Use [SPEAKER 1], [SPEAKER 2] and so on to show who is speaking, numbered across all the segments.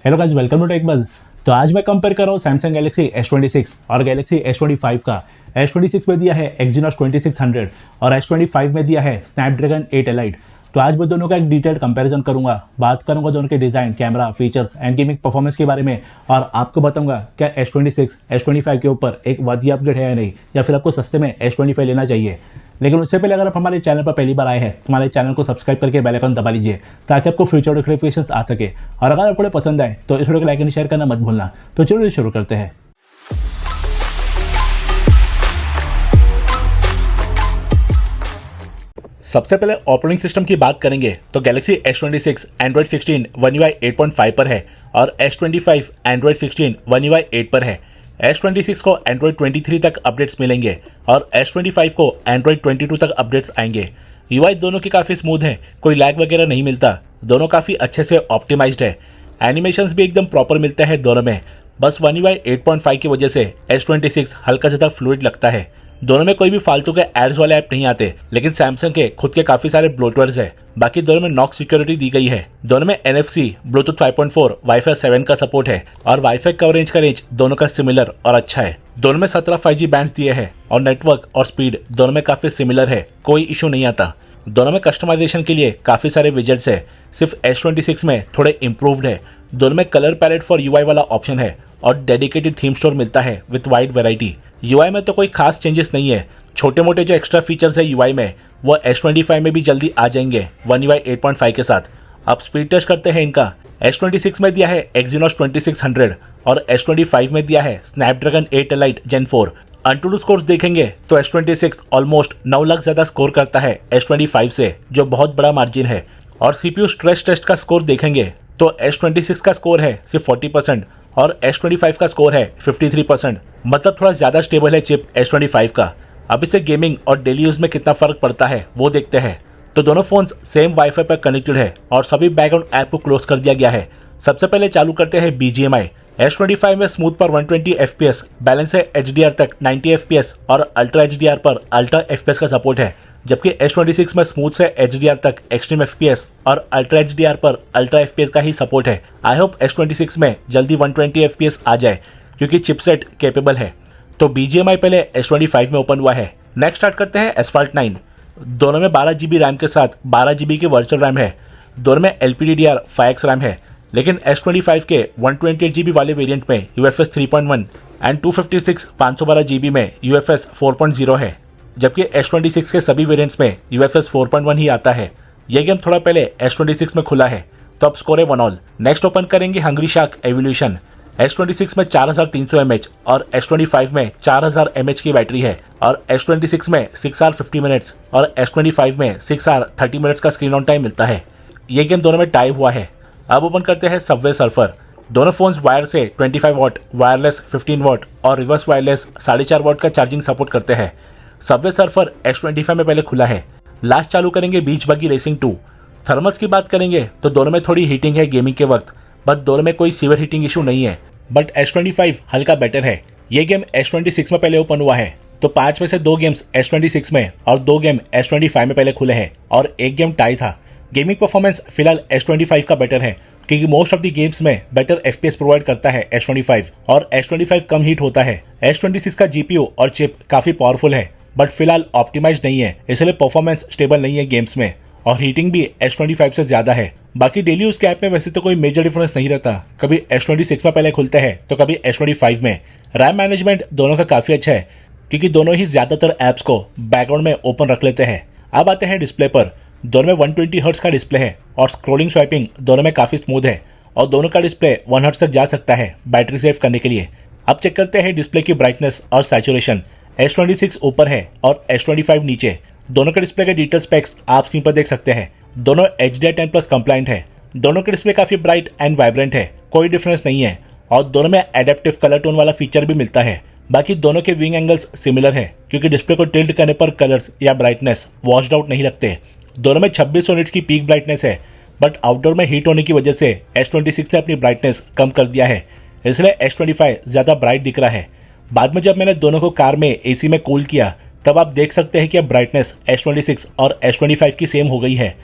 [SPEAKER 1] Hello guys, welcome to TechBuzz. तो आज मैं कंपेयर कर रहा हूँ सैमसंग गैलेक्सी S26 और गैलेक्सी S25 का। S26 में दिया है Exynos 2600 और S25 में दिया है स्नैपड्रैगन 8 एलाइट। तो आज मैं दोनों का एक डिटेल्ड कंपैरिजन करूंगा, बात करूंगा दोनों के design, camera, features and gaming performance के बारे में, और आपको बताऊंगा क्या S26, S25 के ऊपर एक वादी अपग्रेड है या नहीं, या फिर आपको सस्ते में S25 लेना चाहिए। लेकिन उससे पहले अगर आप हमारे चैनल पर पहली बार आए हैं तो हमारे चैनल को सब्सक्राइब करके बेल आइकन दबा लीजिए ताकि आपको फ्यूचर नोटिफिकेशंस आ सके। और अगर आपको पसंद आए तो इस वीडियो को लाइक एंड शेयर करना मत भूलना। तो चलिए शुरू करते हैं। सबसे पहले ऑपरेटिंग सिस्टम की बात करेंगे तो Galaxy S26 Android 16 One UI 8.5 पर है और S25 एंड्रॉइड 16 One UI 8 पर है। S26 को एंड्रॉइड 23 तक अपडेट्स मिलेंगे और S25 को एंड्रॉइड 22 तक अपडेट्स आएंगे। UI दोनों की काफ़ी स्मूथ है, कोई लैग वगैरह नहीं मिलता, दोनों काफ़ी अच्छे से ऑप्टिमाइज्ड है। एनिमेशंस भी एकदम प्रॉपर मिलते हैं दोनों में। बस One UI 8.5 की वजह से S26 हल्का ज़्यादा फ्लूइड लगता है। दोनों में कोई भी फालतू के एड्स वाले ऐप नहीं आते, लेकिन सैमसंग के खुद के काफी सारे ब्लोटवेयर्स है। बाकी दोनों में नॉक सिक्योरिटी दी गई है। दोनों में NFC, ब्लूटूथ 5.4, वाईफाई 7 का सपोर्ट है और वाईफाई कवरेज का रेंज दोनों का सिमिलर और अच्छा है। दोनों में 17 5G बैंड्स दिए हैं और नेटवर्क और स्पीड दोनों में काफी सिमिलर है, कोई इशू नहीं आता। दोनों में कस्टमाइजेशन के लिए काफी सारे विजेट्स है, सिर्फ S26 में थोड़े इम्प्रूव्ड है। दोनों में कलर पैलेट फॉर UI वाला ऑप्शन है और डेडिकेटेड थीम स्टोर मिलता है विद वाइड वैरायटी। UI में तो कोई खास चेंजेस नहीं है, छोटे मोटे जो एक्स्ट्रा फीचर्स है UI में वो S25 में भी जल्दी आ जाएंगे One UI 8.5 के साथ। अब स्पीड टेस्ट करते हैं इनका। S26 में दिया है Exynos 2600 और S25 में दिया है Snapdragon 8 elite Gen 4। AnTuTu scores देखेंगे तो S26 ऑलमोस्ट 9 लाख ज्यादा स्कोर करता है S25 से, जो बहुत बड़ा मार्जिन है। और CPU स्ट्रेस टेस्ट का स्कोर देखेंगे तो S26 का स्कोर है सिर्फ 40% और S25 का स्कोर है 53%, मतलब थोड़ा ज़्यादा स्टेबल है चिप S25 का। अब इससे गेमिंग और डेली यूज़ में कितना फ़र्क पड़ता है वो देखते हैं। तो दोनों फ़ोन्स सेम वाईफाई पर कनेक्टेड है और सभी बैकग्राउंड ऐप को क्लोज कर दिया गया है। सबसे पहले चालू करते हैं BGMI। S25 में स्मूथ पर 120 FPS, बैलेंस है HDR तक 90 FPS और अल्ट्रा HDR पर अल्ट्रा FPS का सपोर्ट है, जबकि S26 में स्मूथ से HDR तक एक्सट्रीम FPS और अल्ट्रा HDR पर अल्ट्रा FPS का ही सपोर्ट है। आई होप S26 में जल्दी 120 FPS आ जाए क्योंकि चिपसेट केपेबल है। तो BGMI पहले S25 में ओपन हुआ है। नेक्स्ट स्टार्ट करते हैं Asphalt 9। दोनों में 12 GB रैम के साथ 12 GB की वर्चुअल रैम है। दोनों में LPDDR5X रैम है, लेकिन S25 के 128 GB वाले वेरिएंट में UFS 3.1 एंड 256 512 GB में UFS 4.0 है, जबकि S26 के सभी वेरिएंट्स में UFS 4.1 ही आता है। यह गेम थोड़ा पहले S26 में खुला है, तो अब स्कोर है 1-1। नेक्स्ट ओपन करेंगे हंग्री शार्क एवोल्यूशन। S26 में 4300 mAh और S25 में 4000 mAh की बैटरी है और S26 में 6 hour 50 minutes और S25 में 6 hour 30 minutes का स्क्रीन ऑन टाइम मिलता है। ये गेम दोनों में टाई हुआ है। अब ओपन करते हैं सबवे सर्फर। दोनों फोन्स वायर से 25 वाट, वायरलेस 15 वाट और रिवर्स वायरलेस 4.5 वाट का चार्जिंग सपोर्ट करते हैं। सबवे सर्फर S25 में पहले खुला है। लास्ट चालू करेंगे बीच बगी रेसिंग 2। थर्मल्स की बात करेंगे तो दोनों में थोड़ी हीटिंग है गेमिंग के वक्त, बट दोनों में कोई सीवियर हीटिंग इशू नहीं है। बट S25 हल्का बेटर है। ये गेम S26 में पहले ओपन हुआ है, तो 5 में से 2 गेम्स S26 में और 2 गेम S25 में पहले खुले हैं और एक गेम टाई था। गेमिंग परफॉर्मेंस फिलहाल S25 का बेटर है क्योंकि मोस्ट ऑफ द गेम्स में बेटर FPS प्रोवाइड करता है S25 और S25 कम हीट होता है। S26 का GPU और चिप काफी पावरफुल है, बट फिलहाल ऑप्टिमाइज नहीं है, इसलिए परफॉर्मेंस स्टेबल नहीं है गेम्स में और हीटिंग भी S25 से ज्यादा है। बाकी डेली यूज के ऐप में वैसे तो कोई मेजर डिफरेंस नहीं रहता, कभी S26 में पहले खुलते हैं तो कभी S25 में। रैम मैनेजमेंट दोनों का काफी अच्छा है क्योंकि दोनों ही ज्यादातर ऐप्स को बैकग्राउंड में ओपन रख लेते हैं। अब आते हैं डिस्प्ले पर। दोनों में 120 हर्ट्ज का डिस्प्ले है और स्क्रोलिंग स्वाइपिंग दोनों में काफी स्मूथ है और दोनों का डिस्प्ले 1 हर्ट्ज तक जा सकता है बैटरी सेव करने के लिए। अब चेक करते हैं डिस्प्ले की ब्राइटनेस और सैचुरेशन। S26 ऊपर है और S25 नीचे। दोनों के डिस्प्ले के डिटेल स्पेक्स आप स्क्रीन पर देख सकते हैं। दोनों HDR10+ कंप्लाइंट है। दोनों के डिस्प्ले काफी ब्राइट एंड वाइब्रेंट है, कोई डिफरेंस नहीं है और दोनों में एडेप्टिव कलर टोन वाला फीचर भी मिलता है। बाकी दोनों के विंग एंगल्स सिमिलर है क्योंकि डिस्प्ले को टिल्ट करने पर कलर्स या ब्राइटनेस वॉश्ड आउट नहीं लगते। दोनों में 2600 निट्स की पीक ब्राइटनेस है, बट आउटडोर में हीट होने की वजह से S26 ने अपनी ब्राइटनेस कम कर दिया है, इसलिए S25 ज्यादा ब्राइट दिख रहा है। बाद में जब मैंने दोनों को कार में AC में कूल किया तब आप देख सकते हैं कि अब ब्राइटनेस S26 और S25 की सेम हो गई है,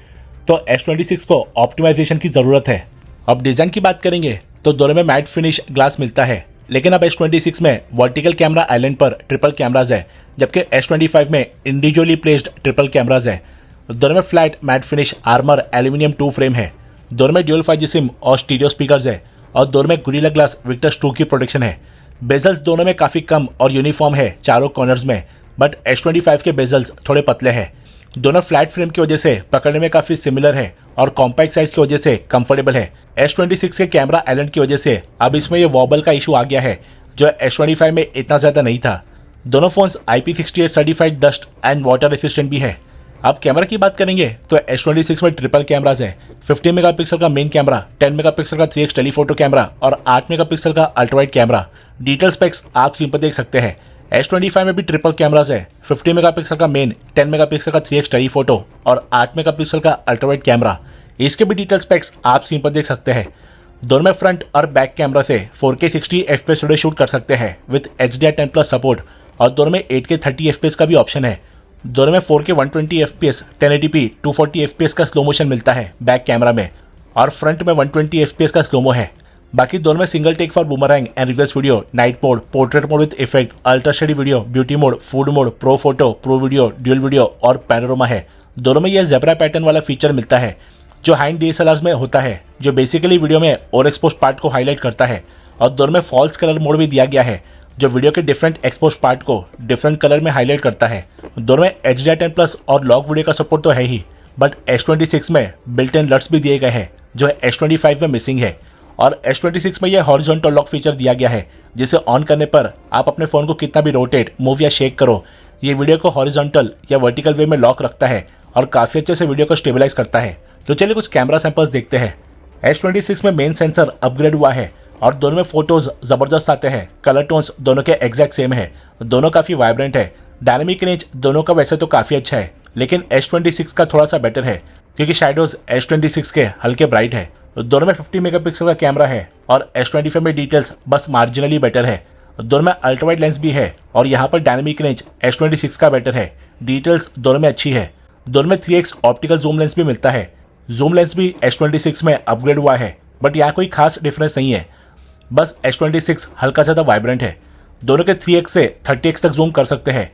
[SPEAKER 1] तो S26 को ऑप्टिमाइजेशन की जरूरत है। अब डिजाइन की बात करेंगे तो दोनों में मैट फिनिश ग्लास मिलता है, लेकिन अब S26 में वर्टिकल कैमरा आइलैंड पर ट्रिपल कैमराज है, जबकि S25 में इंडिविजुअली प्लेस्ड ट्रिपल कैमराज है। दोनों में flat matte finish armour aluminium 2 frame है। दोनों में ड्यूल 5G सिम और स्टीरियो स्पीकर्स है और दोनों में गोरिल्ला ग्लास विक्टर्स 2 की प्रोटेक्शन है। बेजल्स दोनों में काफ़ी कम और यूनिफॉर्म है चारों कॉर्नर्स में, बट S25 के बेजल्स थोड़े पतले हैं। दोनों फ्लैट फ्रेम की वजह से पकड़ने में काफ़ी सिमिलर है और कॉम्पैक्ट साइज की वजह से कंफर्टेबल है। S26 के कैमरा आइलैंड की वजह से अब इसमें ये वॉबल का इशू आ गया है, जो S25 में इतना ज़्यादा नहीं था। दोनों phones IP68 certified dust and water resistant भी है। अब कैमरा की बात करेंगे तो S26 में ट्रिपल कैमराज है। 50 मेगापिक्सल का मेन कैमरा, 10 मेगापिक्सल का 3x टेलीफोटो कैमरा और 8 मेगापिक्सल का अल्ट्रावाइड कैमरा। डिटेल स्पेक्स आप स्क्रीन पर देख सकते हैं। S25 में भी ट्रिपल कैमराज है। 50 मेगापिक्सल का मेन, 10 मेगापिक्सल का 3x टेलीफोटो और 8 मेगापिक्सल का अल्ट्रावाइड कैमरा। इसके भी डिटेल स्पेक्स आप स्क्रीन पर देख सकते हैं। दोनों में फ्रंट और बैक कैमरा से 4K 60 FPS वीडियो शूट कर सकते हैं विद HDR10+ सपोर्ट और दोनों में 8K 30 FPS का भी ऑप्शन है। दोनों में 4K 120 FPS 1080p 240 FPS का स्लो मोशन मिलता है बैक कैमरा में और फ्रंट में 120 FPS का स्लोमो है। बाकी दोनों में single take for boomerang and reverse video, night mode, portrait mode with effect, ultra steady video, beauty mode, food mode, pro photo, pro video, dual video और panorama है। दोनों में यह ज़ेब्रा पैटर्न वाला फीचर मिलता है जो हैंड DSLRs में होता है, जो बेसिकली वीडियो में ओवर एक्सपोज पार्ट को हाईलाइट करता है। और दोनों में फॉल्स कलर मोड भी दिया गया है, जो वीडियो के डिफरेंट एक्सपोज पार्ट को डिफरेंट कलर में हाईलाइट करता है। दोनों में HDR10+ और लॉक वीडियो का सपोर्ट तो है ही, बट S26 में बिल्ट इन लट्स भी दिए गए हैं, जो S25 में मिसिंग है। और S26 में यह हॉरिजॉन्टल लॉक फीचर दिया गया है, जिसे ऑन करने पर आप अपने फ़ोन को कितना भी रोटेट, मूव या शेक करो, ये वीडियो को हॉरिजॉन्टल या वर्टिकल वे में लॉक रखता है और काफ़ी अच्छे से वीडियो को स्टेबलाइज करता है। तो चलिए कुछ कैमरा सैंपल्स देखते हैं। S26 में मेन सेंसर अपग्रेड हुआ है और दोनों में फोटोज ज़बरदस्त आते हैं। कलर टोन्स दोनों के एग्जैक्ट सेम है, दोनों काफ़ी वाइब्रेंट है। डायनेमिक रेंज दोनों का वैसे तो काफ़ी अच्छा है, लेकिन S26 का थोड़ा सा बेटर है क्योंकि शेडोज S26 के हल्के ब्राइट है। दोनों में 50 मेगापिक्सल का कैमरा है और S25 में डिटेल्स बस मार्जिनली बेटर है। दोनों में अल्ट्रावाइड लेंस भी है और यहाँ पर डायनेमिक रेंज S26 का बेटर है। डिटेल्स दोनों में अच्छी है। दोनों में 3x ऑप्टिकल जूम लेंस भी मिलता है। जूम लेंस भी S26 में अपग्रेड हुआ है, बट यहाँ कोई खास डिफरेंस नहीं है, बस S26 हल्का ज़्यादा वाइब्रेंट है। दोनों के 3x से 30x तक जूम कर सकते हैं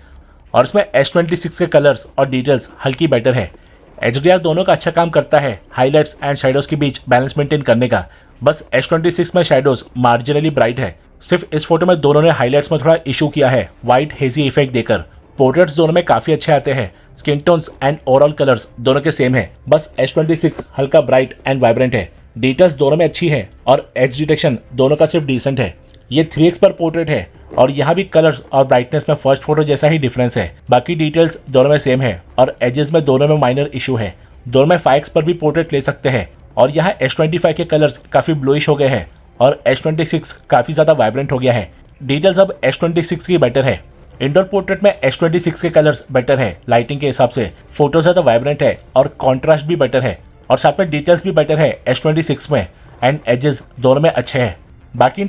[SPEAKER 1] और इसमें S26 के कलर्स और डिटेल्स हल्की बेटर है। HDR दोनों का अच्छा काम करता है हाईलाइट्स एंड शेडोज के बीच बैलेंस मेंटेन करने का, बस S26 में शेडोज मार्जिनली ब्राइट है। सिर्फ इस फोटो में दोनों ने हाईलाइट्स में थोड़ा इशू किया है वाइट हेजी इफेक्ट देकर। पोर्ट्रेट्स दोनों में काफ़ी अच्छे आते हैं। Skin tones and overall colours दोनों के सेम है, बस S26 हल्का ब्राइट एंड वाइब्रेंट है। डिटेल्स दोनों में अच्छी है और एज डिटेक्शन दोनों का सिर्फ डिसेंट है। ये 3x पर पोर्ट्रेट है और यहाँ भी कलर्स और ब्राइटनेस में फर्स्ट फोटो जैसा ही डिफरेंस है। बाकी डिटेल्स दोनों में सेम है और एजेस में दोनों में माइनर इशू है। दोनों में 5x पर भी पोर्ट्रेट ले सकते हैं और यहाँ S25 के कलर्स काफ़ी ब्लूइश हो गए हैं और S26 काफ़ी ज़्यादा वाइब्रेंट हो गया है। डिटेल्स अब S26 की बेटर है। इंडोर पोर्ट्रेट में S26 के कलर्स बेटर है लाइटिंग के हिसाब से, फोटो ज़्यादा वाइब्रेंट है और कॉन्ट्रास्ट भी बेटर है और साथ में डिटेल्स भी बेटर है S26 में एंड एजेस दोनों में अच्छे हैं। बाकी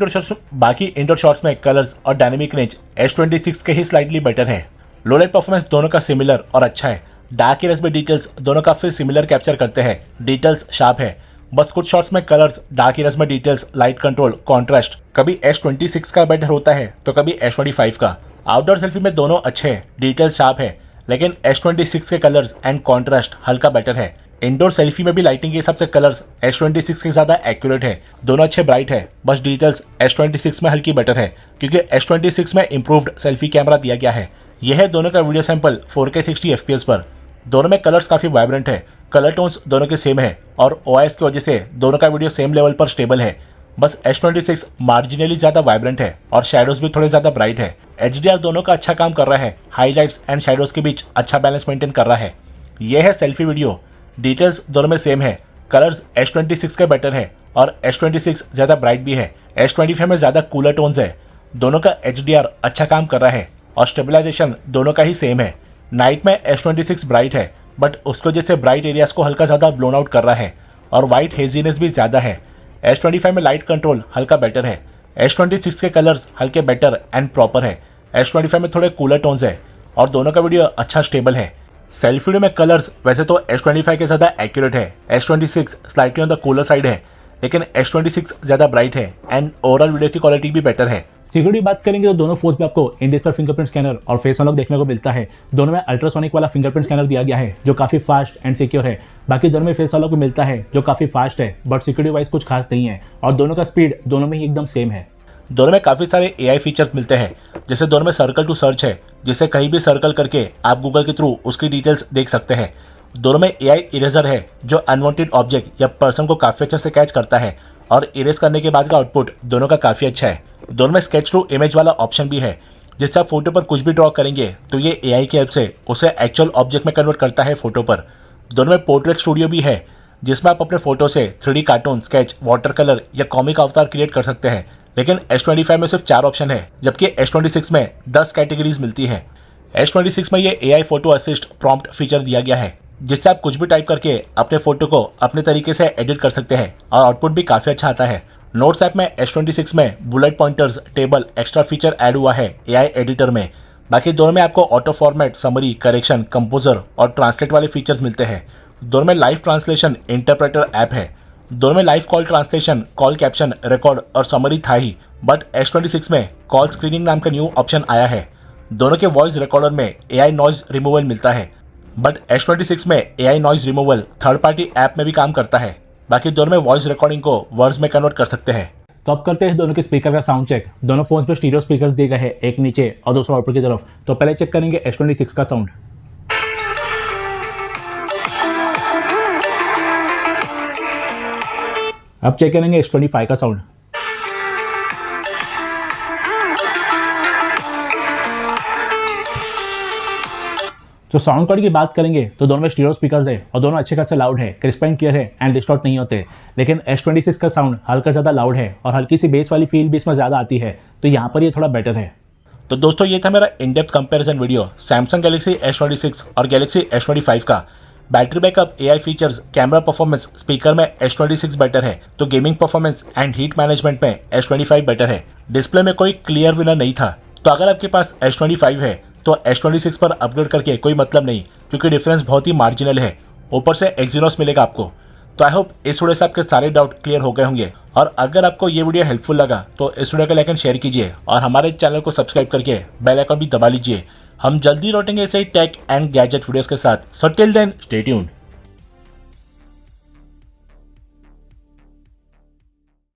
[SPEAKER 1] इंडोर शॉट्स में कलर्स और डायनेमिक रेंज S26 के ही स्लाइटली बेटर है। लो लाइट परफॉर्मेंस दोनों का सिमिलर और अच्छा है। डार्क एरियाज में डिटेल्स दोनों काफी सिमिलर कैप्चर करते हैं, डिटेल्स शार्प है। बस कुछ शॉट्स में कलर्स, डार्क एरियाज में डिटेल्स, लाइट कंट्रोल, कॉन्ट्रास्ट कभी S26 का बेटर होता है तो कभी S25 का। आउटडोर सेल्फी में दोनों अच्छे हैं, डिटेल्स शार्प है, लेकिन S26 के कलर्स एंड कॉन्ट्रास्ट हल्का बेटर है। इंडोर सेल्फी में भी लाइटिंग के हिसाब से कलर्स S26 के ज़्यादा एक्यूरेट है, दोनों अच्छे ब्राइट है। बस डिटेल्स S26 में हल्की बेटर है क्योंकि S26 में इंप्रूव्ड सेल्फी कैमरा दिया गया है। यह है दोनों का वीडियो सैंपल 4K 60 FPS पर। दोनों में कलर्स काफ़ी वाइब्रेंट है, कलर टोन्स दोनों के सेम है और OIS की वजह से दोनों का वीडियो सेम लेवल पर स्टेबल है। बस S26 मार्जिनली ज़्यादा वाइब्रेंट है और शेडोज भी थोड़े ज़्यादा ब्राइट है। HDR दोनों का अच्छा काम कर रहा है, हाईलाइट्स एंड शेडोज के बीच अच्छा बैलेंस मेंटेन कर रहा है। यह है सेल्फी वीडियो। डिटेल्स दोनों में सेम है, कलर्स S26 का बेटर है और S26 ज़्यादा ब्राइट भी है। S25 में ज़्यादा कूलर टोन्स है। दोनों का HDR अच्छा काम कर रहा है और स्टेबलाइजेशन दोनों का ही सेम है। नाइट में S26 ब्राइट है, बट उसकी वजह से ब्राइट एरियाज को हल्का ज़्यादा ब्लोन आउट कर रहा है और वाइट हेजीनेस भी ज़्यादा है। S25 में लाइट कंट्रोल हल्का बेटर है। S26 के कलर्स हल्के बेटर एंड प्रॉपर है। S25 में थोड़े कूलर टोन्स है और दोनों का वीडियो अच्छा स्टेबल है। सेल्फी वीडियो में कलर्स वैसे तो S25 के ज़्यादा एक्यूरेट है, S26 slightly on the cooler side है, लेकिन S26 ज़्यादा ब्राइट है एंड ओवरऑल वीडियो की क्वालिटी भी बेटर है। सिक्योरिटी बात करेंगे तो दोनों फोन्स में आपको इन डिस्प्ले फिंगरप्रिंट स्कैनर और फेस अनलॉक देखने को मिलता है। दोनों में अल्ट्रासोनिक वाला फिंगरप्रिंट स्कैनर दिया गया है जो काफ़ी फास्ट एंड सिक्योर है। बाकी दोनों में फेस अनलॉक भी मिलता है जो काफ़ी फास्ट है, बट सिक्योरिटी वाइज कुछ खास नहीं है और दोनों का स्पीड दोनों में ही एकदम सेम है। दोनों में काफ़ी सारे AI फीचर्स मिलते हैं, जैसे दोनों में सर्कल टू सर्च है, जिसे कहीं भी सर्कल करके आप गूगल के थ्रू उसकी डिटेल्स देख सकते हैं। दोनों में AI इरेजर है जो अनवांटेड ऑब्जेक्ट या पर्सन को काफ़ी अच्छे से कैच करता है और इरेज करने के बाद का आउटपुट दोनों का काफ़ी अच्छा है। दोनों में स्केच टू इमेज वाला ऑप्शन भी है, जिससे आप फोटो पर कुछ भी ड्रॉ करेंगे तो ये AI की हेल्प से उसे एक्चुअल ऑब्जेक्ट में कन्वर्ट करता है फोटो पर। दोनों में पोर्ट्रेट स्टूडियो भी है, जिसमें आप अपने फोटो से 3D cartoon, sketch, water colour या कॉमिक अवतार क्रिएट कर सकते हैं। लेकिन S25 में सिर्फ 4 ऑप्शन है, जबकि S26 में 10 कैटेगरीज मिलती है। S26 में ये AI photo assist prompt feature दिया गया है, जिससे आप कुछ भी टाइप करके अपने फोटो को अपने तरीके से एडिट कर सकते हैं और आउटपुट भी काफी अच्छा आता है। नोट्स ऐप में S26 में bullet pointers, table, extra feature add हुआ है AI एडिटर में। बाकी दोनों में आपको auto format, summary, correction, composer और ट्रांसलेट वाले फीचर्स मिलते हैं। दोनों में लाइव ट्रांसलेशन इंटरप्रेटर ऐप है। दोनों में live call translation, call caption, record और समरी था ही, बट S26 में कॉल स्क्रीनिंग नाम का न्यू ऑप्शन आया है। दोनों के वॉइस रिकॉर्डर में AI नॉइज रिमूवल मिलता है, बट S26 में AI noise removal third party app में भी काम करता है। बाकी दोनों में वॉइस रिकॉर्डिंग को वर्ड्स में कन्वर्ट कर सकते हैं। तो अब करते हैं दोनों के स्पीकर का साउंड चेक। दोनों फोन्स पे स्टीरियो स्पीकर्स दिए गए हैं, एक नीचे और दूसरा ऊपर की तरफ। तो पहले चेक करेंगे S26 का साउंड। अब चेक करेंगे S25 का साउंड। तो साउंड क्वालिटी की बात करेंगे तो दोनों में स्टीरियो स्पीकर्स है और दोनों अच्छे खासे लाउड है, क्रिस्प एंड क्लियर है एंड डिस्टॉर्ट नहीं होते। लेकिन S26 का साउंड हल्का ज़्यादा लाउड है और हल्की सी बेस वाली फील भी इसमें ज़्यादा आती है, तो यहाँ पर ये थोड़ा बेटर है। तो दोस्तों ये था मेरा in depth comparison video Samsung Galaxy S26 और गैलेक्सी S25 का। Battery backup, AI features, camera performance, speaker में S26 बेटर है, तो gaming performance and heat management में S25 बेटर है। डिस्प्ले में कोई क्लियर विनर नहीं था, तो अगर आपके पास S25 है तो S26 पर अपग्रेड करके कोई मतलब नहीं, क्योंकि डिफरेंस बहुत ही मार्जिनल है। ऊपर से एक्सिनोस मिलेगा आपको। तो आई होप इस वीडियो से आपके सारे डाउट क्लियर हो गए होंगे, और अगर आपको ये वीडियो हेल्पफुल लगा तो इस वीडियो को लाइक एंड शेयर कीजिए और हमारे चैनल को सब्सक्राइब करके बेल आइकन भी दबा लीजिए। हम जल्दी लौटेंगे ऐसे ही टेक एंड गैजेट वीडियोस के साथ। So till then stay tuned.